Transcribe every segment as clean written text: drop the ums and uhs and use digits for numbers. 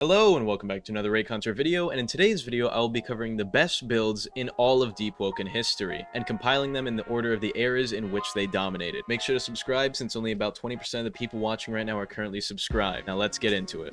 Hello and welcome back to another Reaconteur video, and in today's video I'll be covering the best builds in all of Deepwoken history, and compiling them in the order of the eras in which they dominated. Make sure to subscribe since only about 20% of the people watching right now are currently subscribed. Now let's get into it.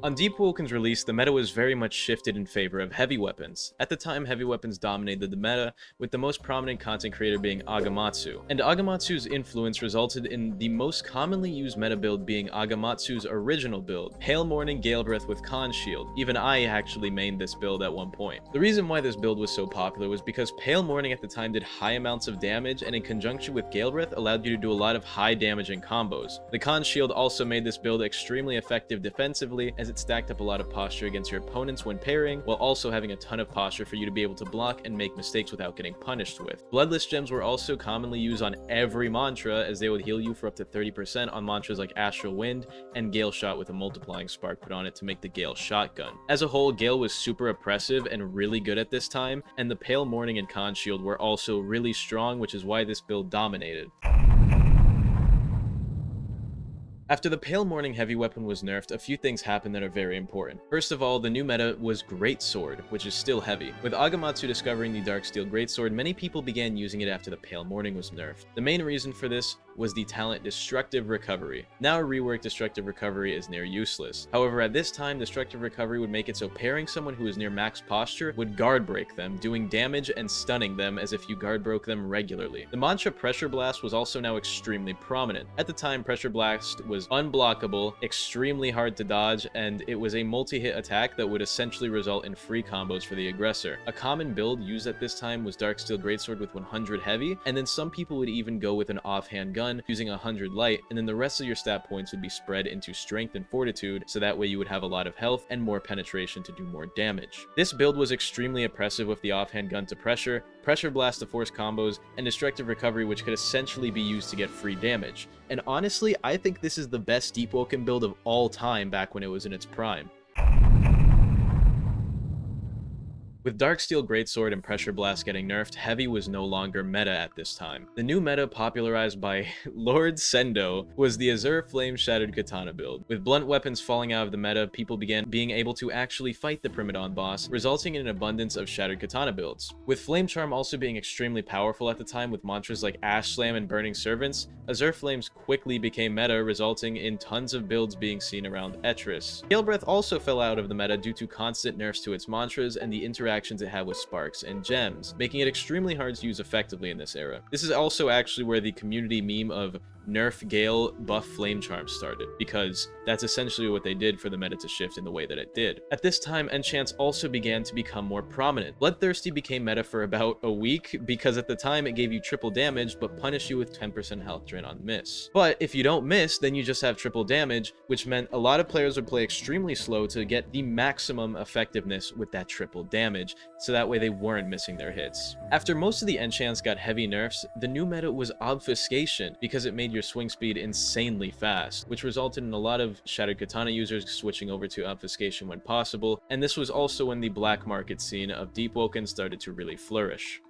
On Deepwokens Release, the meta was very much shifted in favor of heavy weapons. At the time, heavy weapons dominated the meta, with the most prominent content creator being Agamatsu. And Agamatsu's influence resulted in the most commonly used meta build being Agamatsu's original build, Pale Morning Gale Breath with Con Shield. Even I actually mained this build at one point. The reason why this build was so popular was because Pale Morning at the time did high amounts of damage, and in conjunction with Gale Breath allowed you to do a lot of high damaging combos. The Con Shield also made this build extremely effective defensively, as it stacked up a lot of posture against your opponents when pairing, while also having a ton of posture for you to be able to block and make mistakes without getting punished with. Bloodless gems were also commonly used on every mantra, as they would heal you for up to 30% on mantras like Astral Wind and Gale Shot with a multiplying spark put on it to make the Gale Shotgun. As a whole, Gale was super oppressive and really good at this time, and the Pale Morning and Con Shield were also really strong, which is why this build dominated. After the Pale Morning heavy weapon was nerfed, a few things happened that are very important. First of all, the new meta was Greatsword, which is still heavy. With Agamatsu discovering the Darksteel Greatsword, many people began using it after the Pale Morning was nerfed. The main reason for this was the talent Destructive Recovery. Now a reworked Destructive Recovery is near useless. However, at this time, Destructive Recovery would make it so pairing someone who is near max posture would guard break them, doing damage and stunning them as if you guard broke them regularly. The mantra Pressure Blast was also now extremely prominent. At the time, Pressure Blast was unblockable, extremely hard to dodge, and it was a multi-hit attack that would essentially result in free combos for the aggressor. A common build used at this time was Darksteel Greatsword with 100 heavy, and then some people would even go with an offhand gun using 100 light, and then the rest of your stat points would be spread into strength and fortitude, so that way you would have a lot of health and more penetration to do more damage. This build was extremely oppressive with the offhand gun to pressure, Pressure Blast to force combos, and Destructive Recovery, which could essentially be used to get free damage. And honestly, I think this is the best Deepwoken build of all time back when it was in its prime. With Darksteel Greatsword and Pressure Blast getting nerfed, Heavy was no longer meta at this time. The new meta, popularized by Lord Sendo, was the Azure Flame Shattered Katana build. With blunt weapons falling out of the meta, people began being able to actually fight the Primadon boss, resulting in an abundance of Shattered Katana builds. With Flame Charm also being extremely powerful at the time with mantras like Ash Slam and Burning Servants, Azure Flames quickly became meta, resulting in tons of builds being seen around Etris. Gale Breath also fell out of the meta due to constant nerfs to its mantras and the interactions it had with sparks and gems, making it extremely hard to use effectively in this era. This is also actually where the community meme of nerf Gale buff Flame Charm started, because that's essentially what they did for the meta to shift in the way that it did. At this time, enchants also began to become more prominent. Bloodthirsty became meta for about a week, because at the time it gave you triple damage but punished you with 10% health drain on miss. But if you don't miss, then you just have triple damage, which meant a lot of players would play extremely slow to get the maximum effectiveness with that triple damage, so that way they weren't missing their hits. After most of the enchants got heavy nerfs, the new meta was Obfuscation, because it made your swing speed insanely fast, which resulted in a lot of Shattered Katana users switching over to Obfuscation when possible, and this was also when the black market scene of Deepwoken started to really flourish.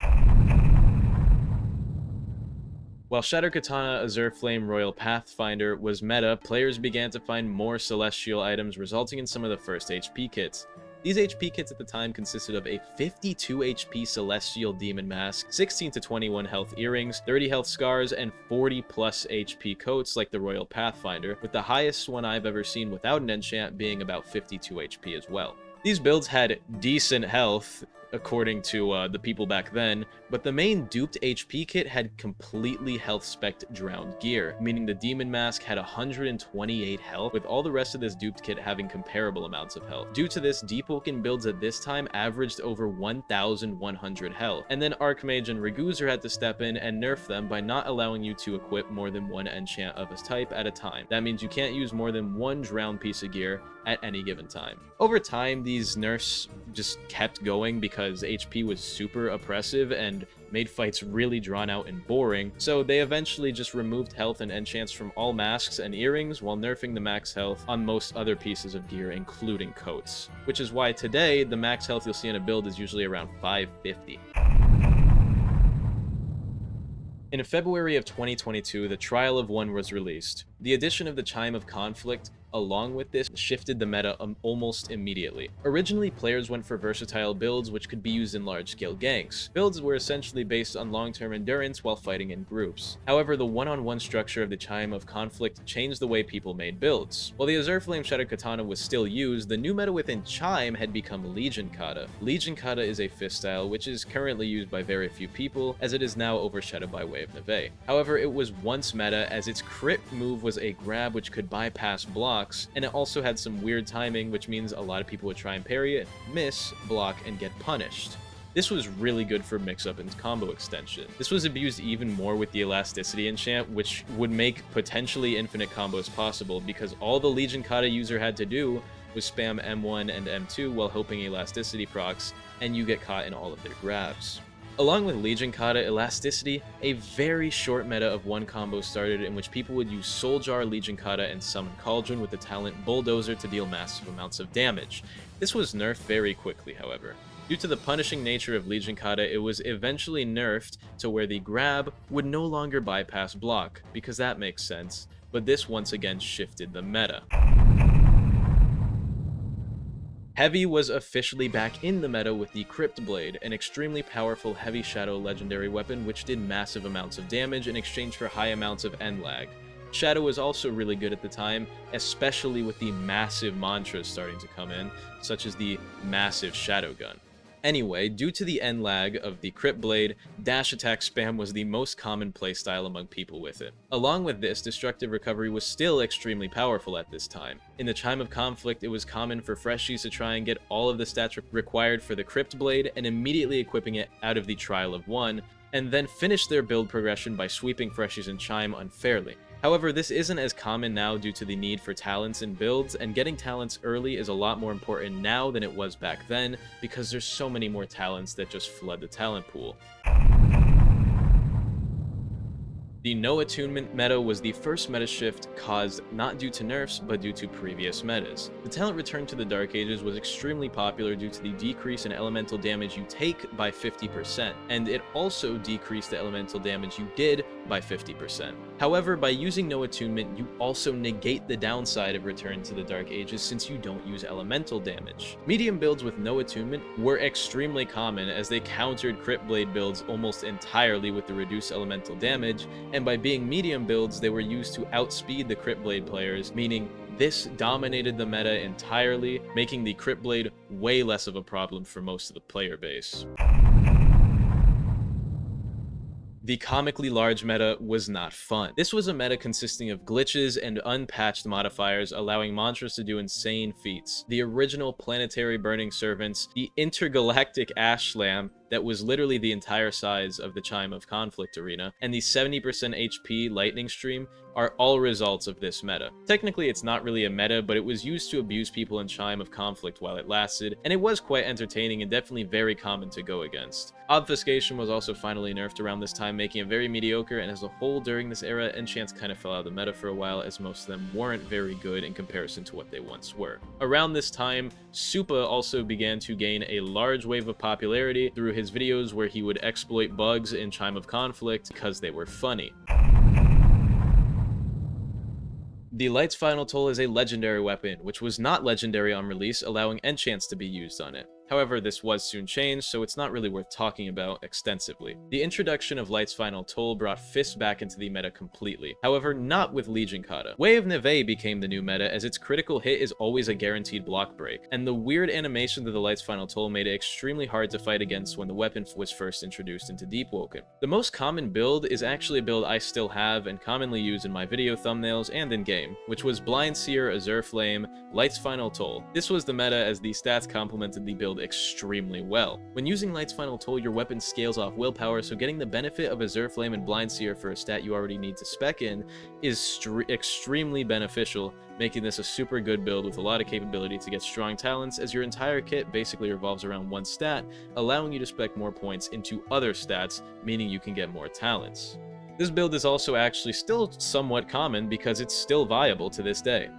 While Shattered Katana, Azure Flame, Royal Pathfinder was meta, players began to find more celestial items, resulting in some of the first HP kits. These HP kits at the time consisted of a 52 HP Celestial Demon Mask, 16 to 21 health earrings, 30 health scars, and 40 plus HP coats like the Royal Pathfinder, with the highest one I've ever seen without an enchant being about 52 HP as well. These builds had decent health, according to the people back then, but the main duped HP kit had completely health-spec'd Drowned Gear, meaning the Demon Mask had 128 health, with all the rest of this duped kit having comparable amounts of health. Due to this, Deepwoken builds at this time averaged over 1,100 health, and then Archmage and Reaconteur had to step in and nerf them by not allowing you to equip more than one enchant of a type at a time. That means you can't use more than one drowned piece of gear at any given time. Over time, these nerfs just kept going because HP was super oppressive and made fights really drawn out and boring, so they eventually just removed health and enchants from all masks and earrings while nerfing the max health on most other pieces of gear, including coats. Which is why today, the max health you'll see in a build is usually around 550. In February of 2022, the Trial of One was released. The addition of the Chime of Conflict along with this, shifted the meta almost immediately. Originally, players went for versatile builds which could be used in large-scale ganks. Builds were essentially based on long-term endurance while fighting in groups. However, the one-on-one structure of the Chime of Conflict changed the way people made builds. While the Azure Flame Shattered Katana was still used, the new meta within Chime had become Legion Kata. Legion Kata is a fist style which is currently used by very few people, as it is now overshadowed by Way of Neve. However, it was once meta, as its crypt move was a grab which could bypass blocks, and it also had some weird timing, which means a lot of people would try and parry it, miss, block, and get punished. This was really good for mix-up and combo extension. This was abused even more with the elasticity enchant, which would make potentially infinite combos possible, because all the Legion Kata user had to do was spam M1 and M2 while hoping elasticity procs, and you get caught in all of their grabs. Along with Legion Kata elasticity, a very short meta of one combo started in which people would use Soul Jar, Legion Kata, and Summon Cauldron with the talent Bulldozer to deal massive amounts of damage. This was nerfed very quickly, however. Due to the punishing nature of Legion Kata, it was eventually nerfed to where the grab would no longer bypass block, because that makes sense, but this once again shifted the meta. Heavy was officially back in the meta with the Crypt Blade, an extremely powerful heavy shadow legendary weapon which did massive amounts of damage in exchange for high amounts of end lag. Shadow was also really good at the time, especially with the massive mantras starting to come in, such as the massive Shadow Gun. Anyway, due to the end lag of the Crypt Blade, dash attack spam was the most common playstyle among people with it. Along with this, destructive recovery was still extremely powerful at this time. In the Chime of Conflict, it was common for freshies to try and get all of the stats required for the Crypt Blade and immediately equipping it out of the Trial of One, and then finish their build progression by sweeping freshies in Chime unfairly. However, this isn't as common now due to the need for talents in builds, and getting talents early is a lot more important now than it was back then, because there's so many more talents that just flood the talent pool. The no attunement meta was the first meta shift caused not due to nerfs, but due to previous metas. The talent Return to the Dark Ages was extremely popular due to the decrease in elemental damage you take by 50%, and it also decreased the elemental damage you did by 50%. However, by using no attunement, you also negate the downside of Return to the Dark Ages since you don't use elemental damage. Medium builds with no attunement were extremely common, as they countered Crypt Blade builds almost entirely with the reduced elemental damage, and by being medium builds, they were used to outspeed the Crypt Blade players, meaning this dominated the meta entirely, making the Crypt Blade way less of a problem for most of the player base. The comically large meta was not fun. This was a meta consisting of glitches and unpatched modifiers, allowing mantras to do insane feats. The original planetary burning servants, the intergalactic ash slam that was literally the entire size of the Chime of Conflict arena, and the 70% HP lightning stream are all results of this meta. Technically, it's not really a meta, but it was used to abuse people in Chime of Conflict while it lasted, and it was quite entertaining and definitely very common to go against. Obfuscation was also finally nerfed around this time, making it very mediocre, and as a whole during this era, enchants kind of fell out of the meta for a while, as most of them weren't very good in comparison to what they once were. Around this time, Supa also began to gain a large wave of popularity through his videos where he would exploit bugs in Chime of Conflict because they were funny. The Light's Final Toll is a legendary weapon, which was not legendary on release, allowing enchants to be used on it. However, this was soon changed, so it's not really worth talking about extensively. The introduction of Light's Final Toll brought Fist back into the meta completely. However, not with Legion Kata. Way of Neve became the new meta, as its critical hit is always a guaranteed block break, and the weird animation to the Light's Final Toll made it extremely hard to fight against when the weapon was first introduced into Deepwoken. The most common build is actually a build I still have and commonly use in my video thumbnails and in-game, which was Blind Seer, Azure Flame, Light's Final Toll. This was the meta as the stats complemented the build extremely well. When using Light's Final Toll, your weapon scales off willpower, so getting the benefit of Azure Flame and Blind Seer for a stat you already need to spec in is extremely beneficial, making this a super good build with a lot of capability to get strong talents, as your entire kit basically revolves around one stat, allowing you to spec more points into other stats, meaning you can get more talents. This build is also actually still somewhat common because it's still viable to this day.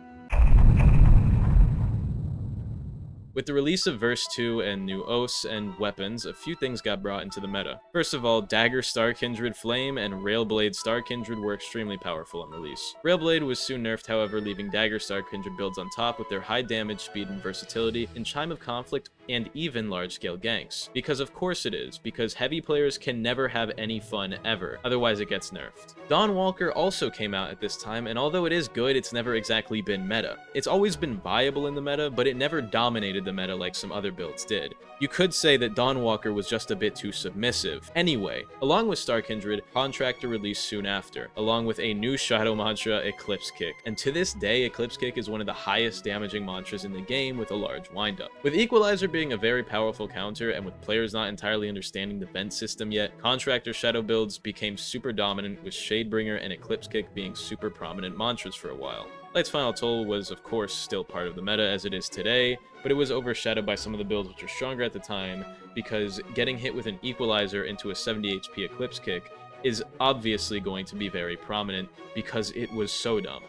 With the release of Verse 2 and new oaths and weapons, a few things got brought into the meta. First of all, Dagger Star Kindred Flame and Railblade Star Kindred were extremely powerful on release. Railblade was soon nerfed, however, leaving Dagger Star Kindred builds on top with their high damage, speed, and versatility in Chime of Conflict and even large-scale ganks. Because of course it is, because heavy players can never have any fun ever, otherwise it gets nerfed. Dawnwalker also came out at this time, and although it is good, it's never exactly been meta. It's always been viable in the meta, but it never dominated the meta like some other builds did. You could say that Dawnwalker was just a bit too submissive. Anyway, along with Star Kindred, Contractor released soon after, along with a new Shadow mantra, Eclipse Kick. And to this day, Eclipse Kick is one of the highest damaging mantras in the game with a large windup. With Equalizer being a very powerful counter, and with players not entirely understanding the vent system yet, Contractor Shadow builds became super dominant, with Shadebringer and Eclipse Kick being super prominent mantras for a while. Light's Final Toll was of course still part of the meta as it is today, but it was overshadowed by some of the builds which were stronger at the time, because getting hit with an Equalizer into a 70 HP Eclipse Kick is obviously going to be very prominent because it was so dumb.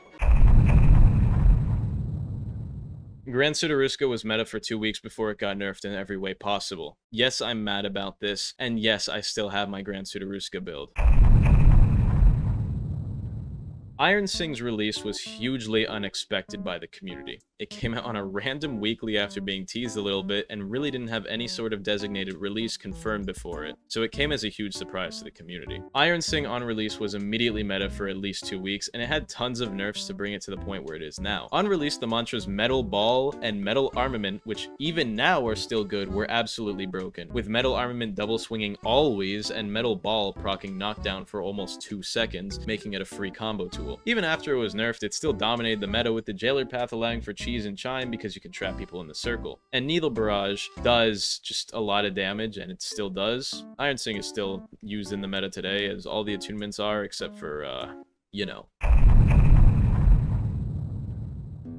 Gran Sudaruska was meta for 2 weeks before it got nerfed in every way possible. Yes, I'm mad about this, and yes, I still have my Gran Sudaruska build. Ironsings Release was hugely unexpected by the community. It came out on a random weekly after being teased a little bit and really didn't have any sort of designated release confirmed before it, so it came as a huge surprise to the community. Ironsing on release was immediately meta for at least 2 weeks, and it had tons of nerfs to bring it to the point where it is now. On release, the mantras Metal Ball and Metal Armament, which even now are still good, were absolutely broken, with Metal Armament double swinging always and Metal Ball proccing knockdown for almost 2 seconds, making it a free combo tool. Even after it was nerfed, it still dominated the meta, with the Jailer path allowing for cheese and chime because you can trap people in the circle. And Needle Barrage does just a lot of damage, and it still does. Ironsing is still used in the meta today, as all the attunements are, except for, you know.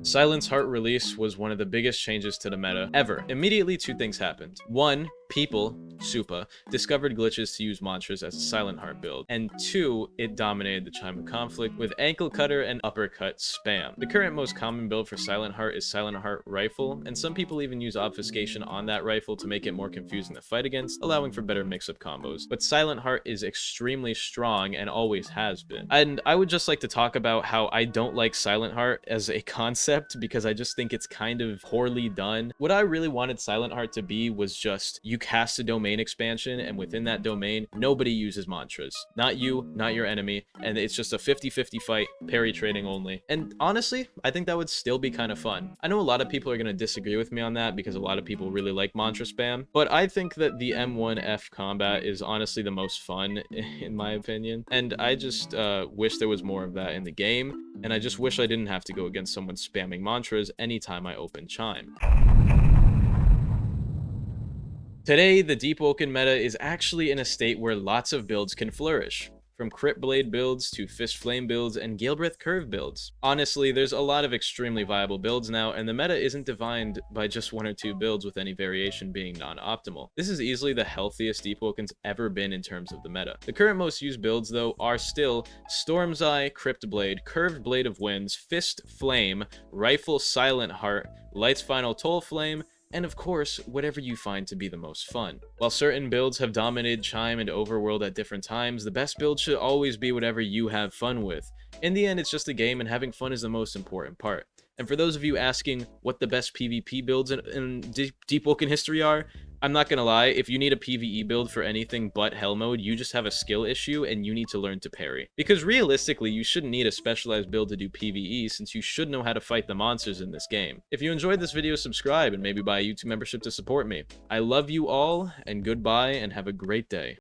Silentheart release was one of the biggest changes to the meta ever. Immediately, 2 things happened. 1, people, Supa, discovered glitches to use mantras as a Silentheart build, and 2, it dominated the Chime of Conflict with Ankle Cutter and Uppercut spam. The current most common build for Silentheart is Silentheart Rifle, and some people even use Obfuscation on that rifle to make it more confusing to fight against, allowing for better mix-up combos. But Silentheart is extremely strong and always has been. And I would just like to talk about how I don't like Silentheart as a concept, because I just think it's kind of poorly done. What I really wanted Silentheart to be was just, you cast a domain expansion, and within that domain, nobody uses mantras. Not you, not your enemy, and it's just a 50-50 fight, parry trading only. And honestly, I think that would still be kind of fun. I know a lot of people are going to disagree with me on that, because a lot of people really like mantra spam, but I think that the M1F combat is honestly the most fun, in my opinion. And I just wish there was more of that in the game, and I just wish I didn't have to go against someone spamming mantras anytime I open Chime. Today, the Deepwoken meta is actually in a state where lots of builds can flourish. From Crypt Blade builds to Fist Flame builds and Galebreath Curve builds. Honestly, there's a lot of extremely viable builds now, and the meta isn't defined by just 1 or 2 builds, with any variation being non-optimal. This is easily the healthiest Deepwoken's ever been in terms of the meta. The current most used builds, though, are still Storm's Eye, Crypt Blade, Curved Blade of Winds, Fist Flame, Rifle Silentheart, Light's Final Toll Flame, and of course, whatever you find to be the most fun. While certain builds have dominated Chime and Overworld at different times, the best build should always be whatever you have fun with. In the end, it's just a game, and having fun is the most important part. And for those of you asking what the best PvP builds in Deepwoken history are, I'm not gonna lie, if you need a PvE build for anything but Hell Mode, you just have a skill issue and you need to learn to parry. Because realistically, you shouldn't need a specialized build to do PvE, since you should know how to fight the monsters in this game. If you enjoyed this video, subscribe and maybe buy a YouTube membership to support me. I love you all, and goodbye, and have a great day.